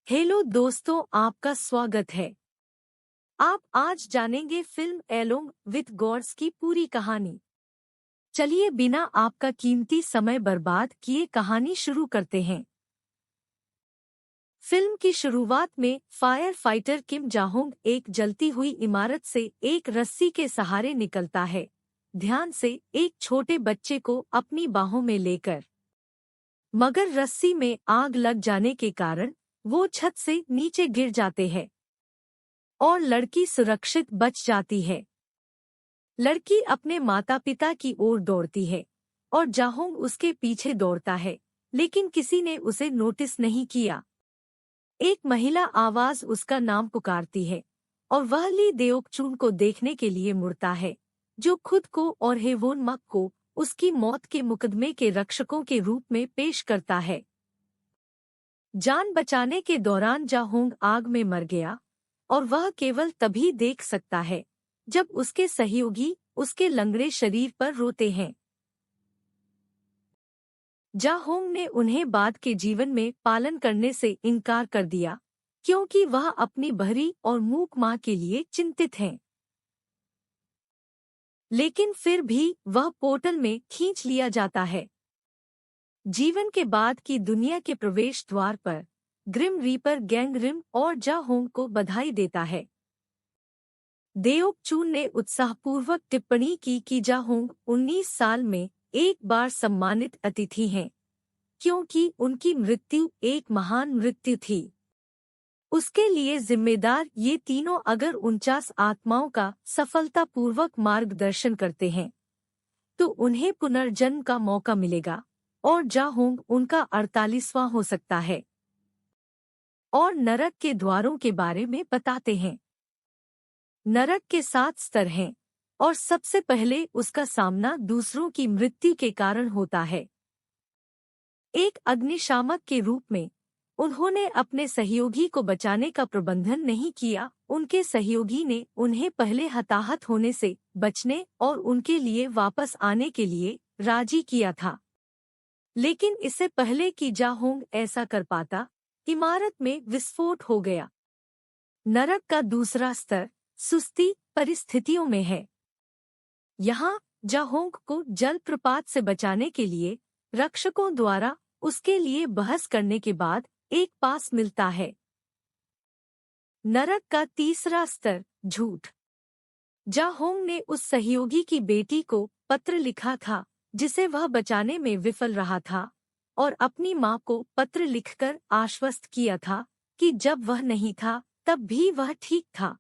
Hello दोस्तों, आपका स्वागत है। आप आज जानेंगे फिल्म एलोंग विथ गॉड्स की पूरी कहानी। चलिए बिना आपका कीमती समय बर्बाद किए कहानी शुरू करते हैं। फिल्म की शुरुआत में फायर फाइटर किम जाहोंग एक जलती हुई इमारत से एक रस्सी के सहारे निकलता है, ध्यान से एक छोटे बच्चे को अपनी बाहों में लेकर। मगर रस्सी में आग लग जाने के कारण वो छत से नीचे गिर जाते हैं और लड़की सुरक्षित बच जाती है। लड़की अपने माता पिता की ओर दौड़ती है और जाहोंग उसके पीछे दौड़ता है, लेकिन किसी ने उसे नोटिस नहीं किया। एक महिला आवाज उसका नाम पुकारती है और वह ली देओकचून को देखने के लिए मुड़ता है, जो खुद को और हेवोन मक को उसकी मौत के मुकदमे के रक्षकों के रूप में पेश करता है। जान बचाने के दौरान जाहोंग आग में मर गया और वह केवल तभी देख सकता है जब उसके सहयोगी उसके लंगड़े शरीर पर रोते हैं। जाहोंग ने उन्हें बाद के जीवन में पालन करने से इनकार कर दिया, क्योंकि वह अपनी बहरी और मूक मां के लिए चिंतित हैं। लेकिन फिर भी वह पोर्टल में खींच लिया जाता है। जीवन के बाद की दुनिया के प्रवेश द्वार पर ग्रिम रीपर गैंगरिम और जाहोंग को बधाई देता है। देओकचून ने उत्साहपूर्वक टिप्पणी की कि जाहोंग 19 साल में एक बार सम्मानित अतिथि हैं, क्योंकि उनकी मृत्यु एक महान मृत्यु थी। उसके लिए जिम्मेदार ये तीनों अगर 49 आत्माओं का सफलतापूर्वक मार्गदर्शन करते हैं तो उन्हें पुनर्जन्म का मौका मिलेगा और जाहोंग उनका 48वां हो सकता है। और नरक के द्वारों के बारे में बताते हैं। नरक के 7 स्तर हैं और सबसे पहले उसका सामना दूसरों की मृत्यु के कारण होता है। एक अग्निशामक के रूप में उन्होंने अपने सहयोगी को बचाने का प्रबंधन नहीं किया। उनके सहयोगी ने उन्हें पहले हताहत होने से बचने और उनके लिए वापस आने के लिए राजी किया था। लेकिन इससे पहले कि जाहोंग ऐसा कर पाता, इमारत में विस्फोट हो गया। नरक का दूसरा स्तर सुस्ती परिस्थितियों में है। यहाँ जाहोंग को जलप्रपात से बचाने के लिए रक्षकों द्वारा उसके लिए बहस करने के बाद एक पास मिलता है। नरक का तीसरा स्तर झूठ। जाहोंग ने उस सहयोगी की बेटी को पत्र लिखा था जिसे वह बचाने में विफल रहा था, और अपनी मां को पत्र लिखकर आश्वस्त किया था कि जब वह नहीं था तब भी वह ठीक था।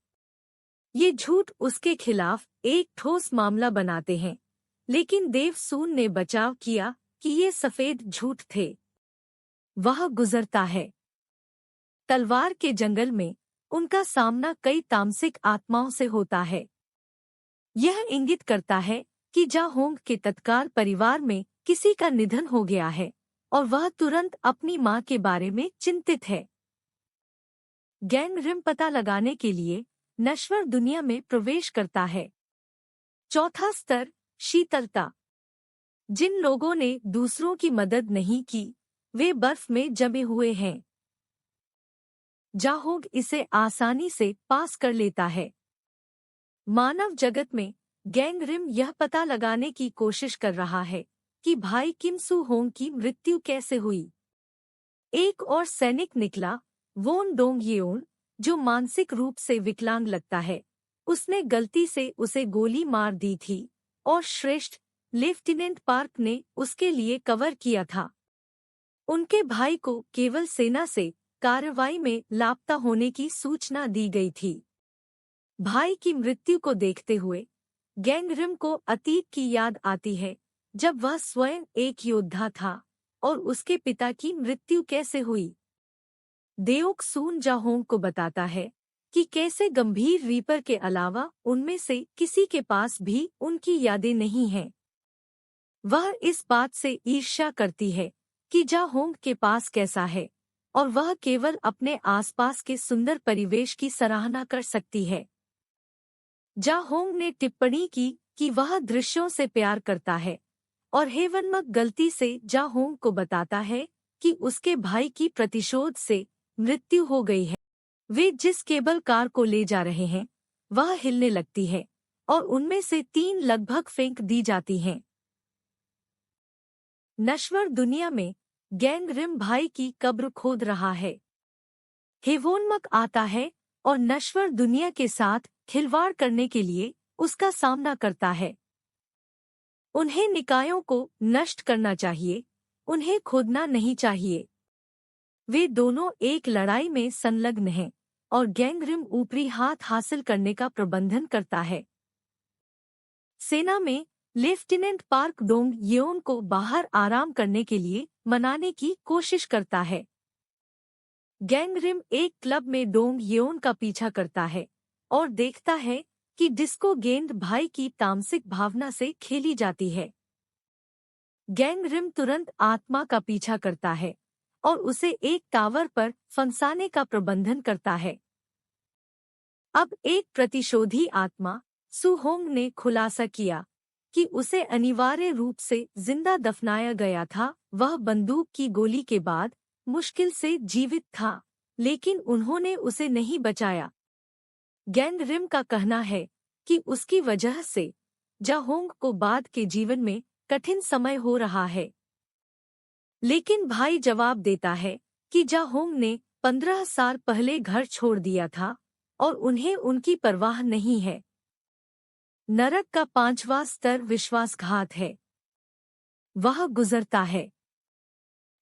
ये झूठ उसके खिलाफ एक ठोस मामला बनाते हैं, लेकिन देवसून ने बचाव किया कि ये सफेद झूठ थे। वह गुजरता है। तलवार के जंगल में उनका सामना कई तामसिक आत्माओं से होता है। यह इंगित करता है कि जाहोंग के तत्काल परिवार में किसी का निधन हो गया है और वह तुरंत अपनी मां के बारे में चिंतित है। गैंगरिम पता लगाने के लिए नश्वर दुनिया में प्रवेश करता है। चौथा स्तर शीतलता। जिन लोगों ने दूसरों की मदद नहीं की वे बर्फ में जमे हुए हैं। जाहोंग इसे आसानी से पास कर लेता है। मानव जगत में गैंगरिम यह पता लगाने की कोशिश कर रहा है कि भाई किम सू होंग की मृत्यु कैसे हुई। एक और सैनिक निकला, वोन डोंग येओन, जो मानसिक रूप से विकलांग लगता है। उसने गलती से उसे गोली मार दी थी और श्रेष्ठ लेफ्टिनेंट पार्क ने उसके लिए कवर किया था। उनके भाई को केवल सेना से कार्रवाई में लापता होने की सूचना दी गई थी। भाई की मृत्यु को देखते हुए गैंगरिम को अतीत की याद आती है, जब वह स्वयं एक योद्धा था और उसके पिता की मृत्यु कैसे हुई। देओकसून जाहोंग को बताता है कि कैसे गंभीर रीपर के अलावा उनमें से किसी के पास भी उनकी यादें नहीं हैं। वह इस बात से ईर्ष्या करती है कि जाहोंग के पास कैसा है, और वह केवल अपने आसपास के सुंदर परिवेश की सराहना कर सकती है। जाहोंग ने टिप्पणी की कि वह दृश्यों से प्यार करता है, और हेवनमक गलती से जाहोंग को बताता है कि उसके भाई की प्रतिशोध से मृत्यु हो गई है। वे जिस केबल कार को ले जा रहे हैं वह हिलने लगती है और उनमें से 3 लगभग फेंक दी जाती हैं। नश्वर दुनिया में गैंग रिम भाई की कब्र खोद रहा है। हेवोन्मक आता है और नश्वर दुनिया के साथ खिलवाड़ करने के लिए उसका सामना करता है। उन्हें निकायों को नष्ट करना चाहिए, उन्हें खोदना नहीं चाहिए। वे दोनों एक लड़ाई में संलग्न हैं और गैंगरिम ऊपरी हाथ हासिल करने का प्रबंधन करता है। सेना में लेफ्टिनेंट पार्क डोंग येओन को बाहर आराम करने के लिए मनाने की कोशिश करता है। गैंगरिम एक क्लब में डोंग येओन का पीछा करता है और देखता है कि डिस्को गेंद भाई की तामसिक भावना से खेली जाती है। गैंगरिम तुरंत आत्मा का पीछा करता है और उसे एक टावर पर फंसाने का प्रबंधन करता है। अब एक प्रतिशोधी आत्मा सु होंग ने खुलासा किया कि उसे अनिवार्य रूप से जिंदा दफनाया गया था। वह बंदूक की गोली के बाद मुश्किल से जीवित था, लेकिन उन्होंने उसे नहीं बचाया। गैंगरिम का कहना है कि उसकी वजह से जाहोंग को बाद के जीवन में कठिन समय हो रहा है। लेकिन भाई जवाब देता है कि जाहोंग ने 15 साल पहले घर छोड़ दिया था और उन्हें उनकी परवाह नहीं है। नरक का 5वां स्तर विश्वासघात है। वह गुजरता है।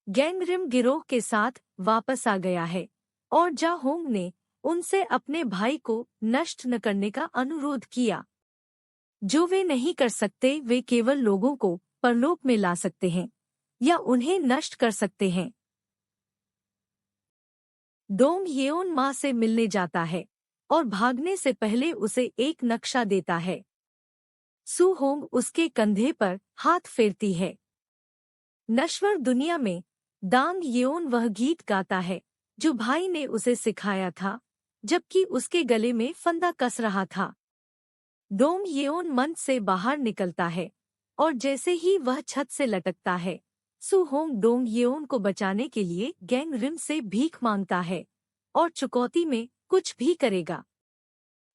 गैंगरिम गिरोह के साथ वापस आ गया है और जाहोंग ने उनसे अपने भाई को नष्ट न करने का अनुरोध किया। जो वे नहीं कर सकते वे केवल लोगों को परलोक में ला सकते हैं या उन्हें नष्ट कर सकते हैं। डोंग येओन माँ से मिलने जाता है और भागने से पहले उसे एक नक्शा देता है। सु होंग उसके कंधे पर हाथ फेरती है। नश्वर दुनिया में दांग येओन वह गीत गाता है जो भाई ने उसे सिखाया था जबकि उसके गले में फंदा कस रहा था। डोंग येओन मंच से बाहर निकलता है और जैसे ही वह छत से लटकता है सु होंग डोंग येओन को बचाने के लिए गैंगरिम से भीख मांगता है और चुकौती में कुछ भी करेगा।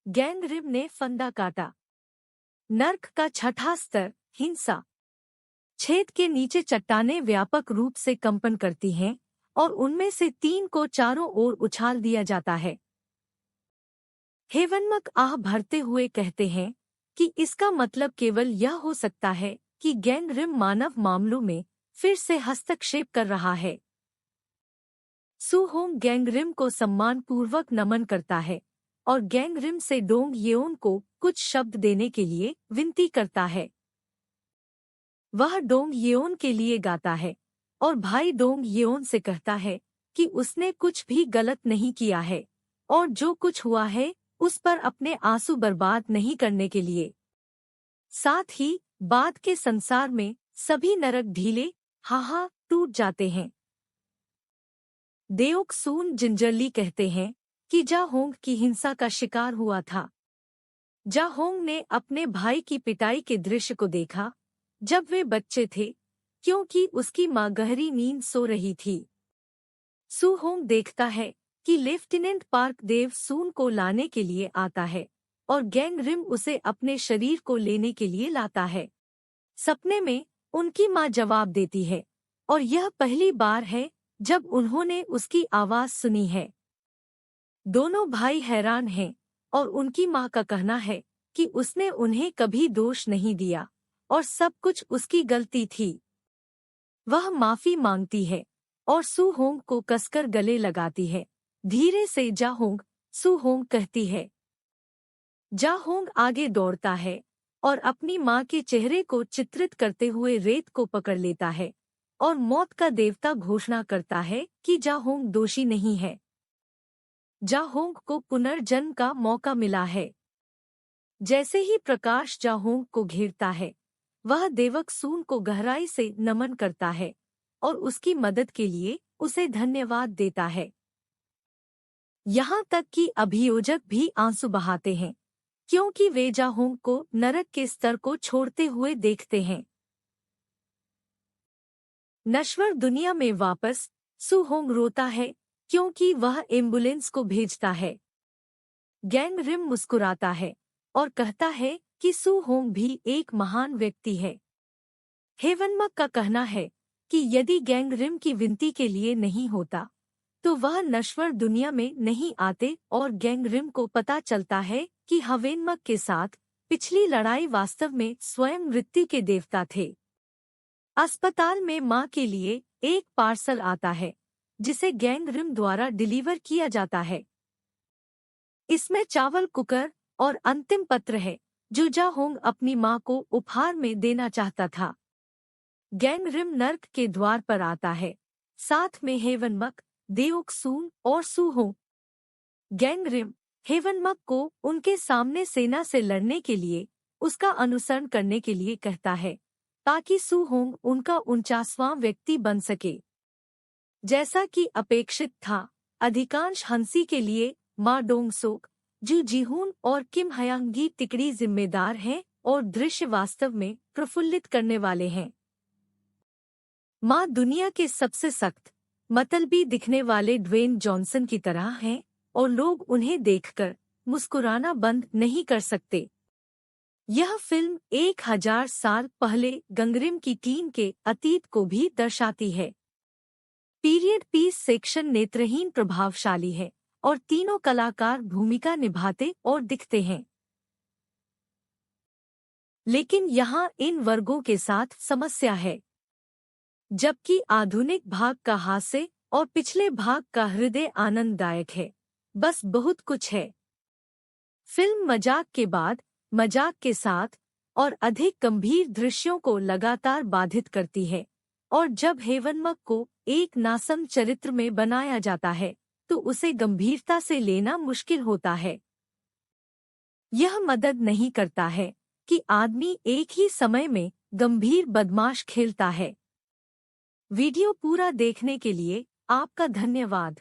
गैंगरिम ने फंदा काटा। नर्क का 6वां स्तर हिंसा। छेद के नीचे चट्टानें व्यापक रूप से कंपन करती हैं और उनमें से 3 को चारों ओर उछाल दिया जाता है। हेवनमक आह भरते हुए कहते हैं कि इसका मतलब केवल यह हो सकता है कि गैंगरिम मानव मामलों में फिर से हस्तक्षेप कर रहा है। सु होंग गैंगरिम को सम्मानपूर्वक नमन करता है और गैंगरिम से डोंग येओन को कुछ शब्द देने के लिए विनती करता है। वह डोंग येओन के लिए गाता है और भाई डोंग येओन से कहता है कि उसने कुछ भी गलत नहीं किया है और जो कुछ हुआ है उस पर अपने आंसू बर्बाद नहीं करने के लिए। साथ ही बाद के संसार में सभी नरक ढीले हाहा टूट जाते हैं। देओक सून जिंजरली कहते हैं कि जाहोंग की हिंसा का शिकार हुआ था। जाहोंग ने अपने भाई की पिटाई के दृश्य को देखा जब वे बच्चे थे क्योंकि उसकी मां गहरी नींद सो रही थी। सु होंग देखता है कि लेफ्टिनेंट पार्क देव सून को लाने के लिए आता है और गैंगरिम उसे अपने शरीर को लेने के लिए लाता है। सपने में उनकी मां जवाब देती है और यह पहली बार है जब उन्होंने उसकी आवाज सुनी है। दोनों भाई हैरान हैं और उनकी मां का कहना है कि उसने उन्हें कभी दोष नहीं दिया और सब कुछ उसकी गलती थी। वह माफी मांगती है और सु होंग को कसकर गले लगाती है। धीरे से जाहोंग सु होंग कहती है। जाहोंग आगे दौड़ता है और अपनी मां के चेहरे को चित्रित करते हुए रेत को पकड़ लेता है और मौत का देवता घोषणा करता है कि जाहोंग दोषी नहीं है। जाहोंग को पुनर्जन्म का मौका मिला है। जैसे ही प्रकाश जाहोंग को घेरता है वह देवक सून को गहराई से नमन करता है और उसकी मदद के लिए उसे धन्यवाद देता है। यहाँ तक कि अभियोजक भी आंसू बहाते हैं क्योंकि वे जाहोंग को नरक के स्तर को छोड़ते हुए देखते हैं। नश्वर दुनिया में वापस सु होंग रोता है क्योंकि वह एम्बुलेंस को भेजता है। गैंग रिम मुस्कुराता है और कहता है कि सू होंग भी एक महान व्यक्ति है। हेवनमक का कहना है कि यदि गैंग रिम की विनती के लिए नहीं होता तो वह नश्वर दुनिया में नहीं आते, और गैंग रिम को पता चलता है कि हवेनमक के साथ पिछली लड़ाई वास्तव में स्वयं मृत्यु के देवता थे। अस्पताल में मां के लिए एक पार्सल आता है जिसे गैंग रिम द्वारा डिलीवर किया जाता है। इसमें चावल कुकर और अंतिम पत्र है जो जा होंग अपनी मां को उपहार में देना चाहता था। गैंग रिम नर्क के द्वार पर आता है, साथ में हेवनमक, देओक सून और सू होंग। गैंग रिम हेवनमक को उनके सामने सेना से लड़ने के लिए उसका अनुसरण करने के लिए कहता है ताकि सू होंग उनका 49वां व्यक्ति बन सके। जैसा कि अपेक्षित था, अधिकांश हंसी के लिए मा डोंग सोक, जू जीहून और किम हयांगी तिकड़ी जिम्मेदार हैं और दृश्य वास्तव में प्रफुल्लित करने वाले हैं। मां दुनिया के सबसे सख्त, मतलबी दिखने वाले ड्वेन जॉनसन की तरह हैं और लोग उन्हें देखकर मुस्कुराना बंद नहीं कर सकते। यह फिल्म 1000 साल पहले गंगरिम की टीम के अतीत को भी दर्शाती है। पीरियड पीस सेक्शन नेत्रहीन प्रभावशाली है और तीनों कलाकार भूमिका निभाते और दिखते हैं। लेकिन यहाँ इन वर्गों के साथ समस्या है। जबकि आधुनिक भाग का हास्य और पिछले भाग का हृदय आनंददायक है, बस बहुत कुछ है। फिल्म मजाक के बाद मजाक के साथ और अधिक गंभीर दृश्यों को लगातार बाधित करती है, और जब हेवनमक को एक नासम चरित्र में बनाया जाता है तो उसे गंभीरता से लेना मुश्किल होता है। यह मदद नहीं करता है कि आदमी एक ही समय में गंभीर बदमाश खेलता है। वीडियो पूरा देखने के लिए आपका धन्यवाद।